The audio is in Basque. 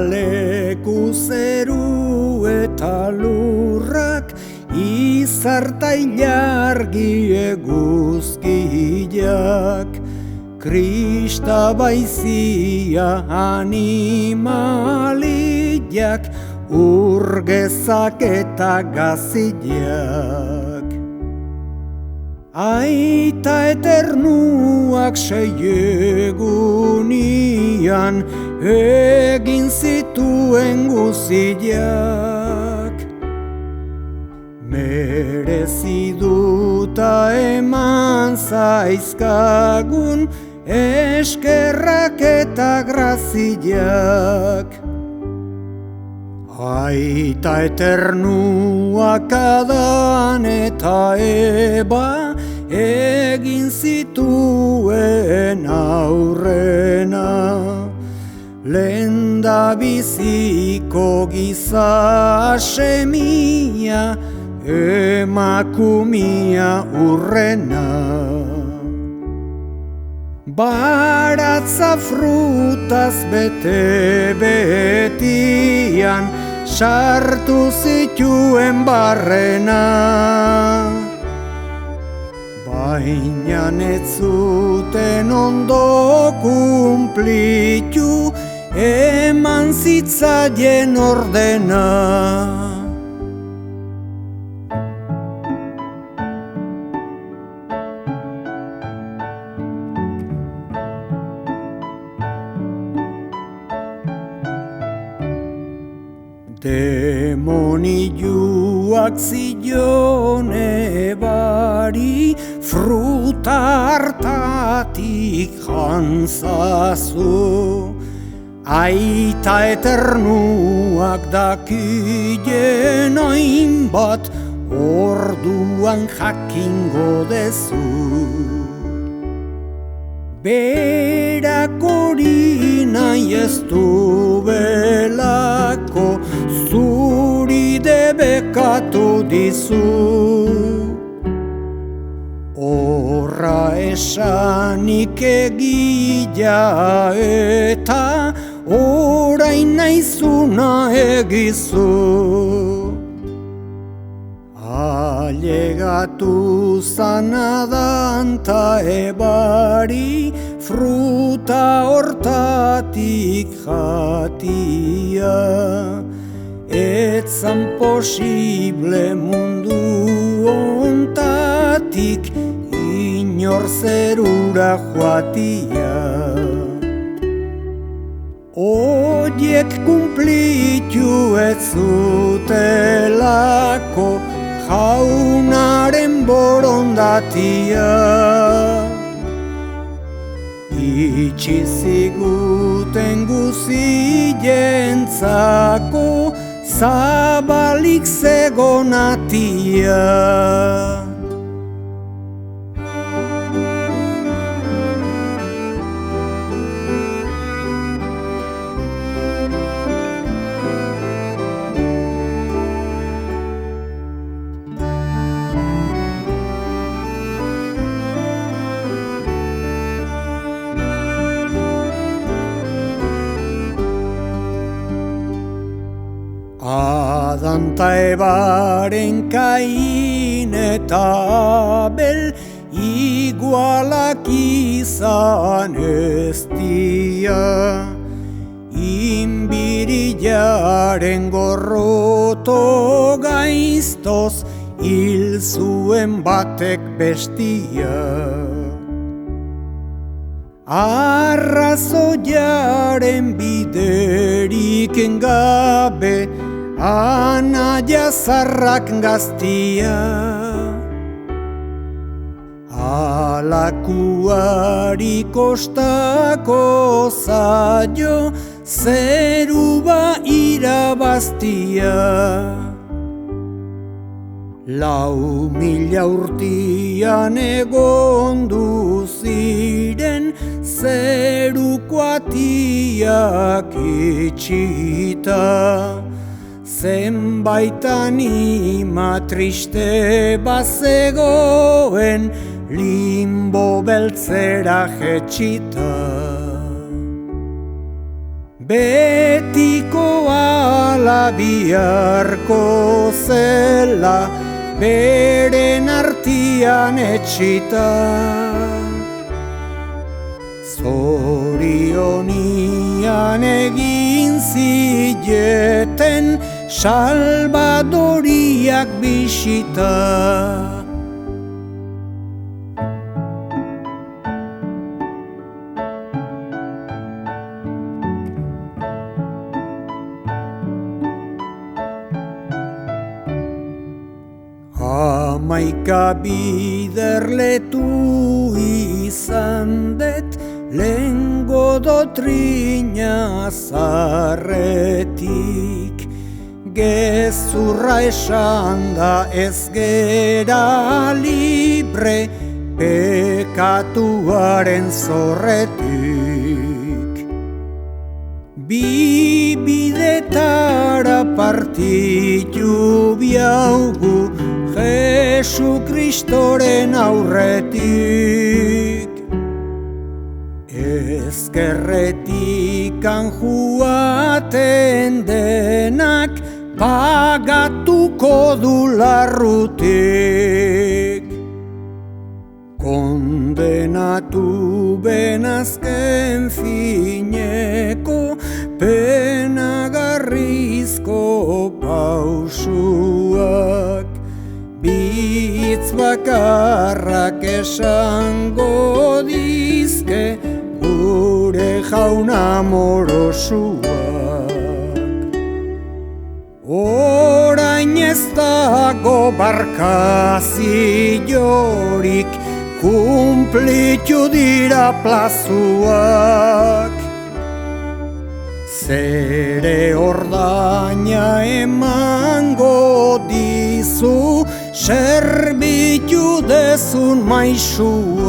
leku zeru eta lurrak, izarta ilargi eguzkiak, krista baizia animaliak, urgezak eta gazileak. Aita eternuak seiegunian egin zituen guziak. Mereziduta eman zaizkagun eskerrak eta graziak. Aita eternuak Adan eta Eba egin zituen aurrena, lehendabiziko giza semia, emakumia urrena. Baratza frutaz bete-betian, sartu zituen barrena. Baina ez zuten ondo kumplitu, eman zitzaien ordena. Demonioak zion Ebari, fruta hartatik jantzazu. Aita eternuak dakien hainbat, orduan jakingo dezu. Berak hori nahi ez du belako, zuri debekatu dizu. Horra esanik egia eta orain naizuna egizu. Ailegatu zan Adan ta Ebari, fruta hortatik jatia. Etzan posible mundu ontatik inor zerura joatia. Oiek kumplitu ez zutelako jaunaren borondatia. Itxi ziguten guzientzako zabalik zegonatia. Adan ta Ebaren Kain eta Abel, igualak izan ez dira. Inbirilaren gorroto gaiztoz, hil zuen batek bestia. Arrazoiaren biderik gabe, anaia zarrak gaztia. Alakuari kostako zaio, zeruba irabaztia. 4.000 urtian egondu ziren, zeruko atiak itxita. Zenbait anima triste bazegoen, limbo beltzera jetxita. betiko ala biharko zela, beren artian etxita. Zorionian egin zileten Salvadoriak bisita. Hamaika biderletu izan det, lehengo dotrina zarretik. Gezurra esan da ez gera libre, pekatuaren zorretik. Bi bidetara partitu biaugu, Jesu Kristoren aurretik. Ezkerretikan juaten denak pagatuko du larrutik. Kondenatu benazken fineko penagarrizko pausuak. Bitz bakarrak esango dizke gure jauna morosuak. Orain ez dago barkaziorik, kumplitu dira plazuak. Zere ordaina emango dizu, serbitu dezun maisuak.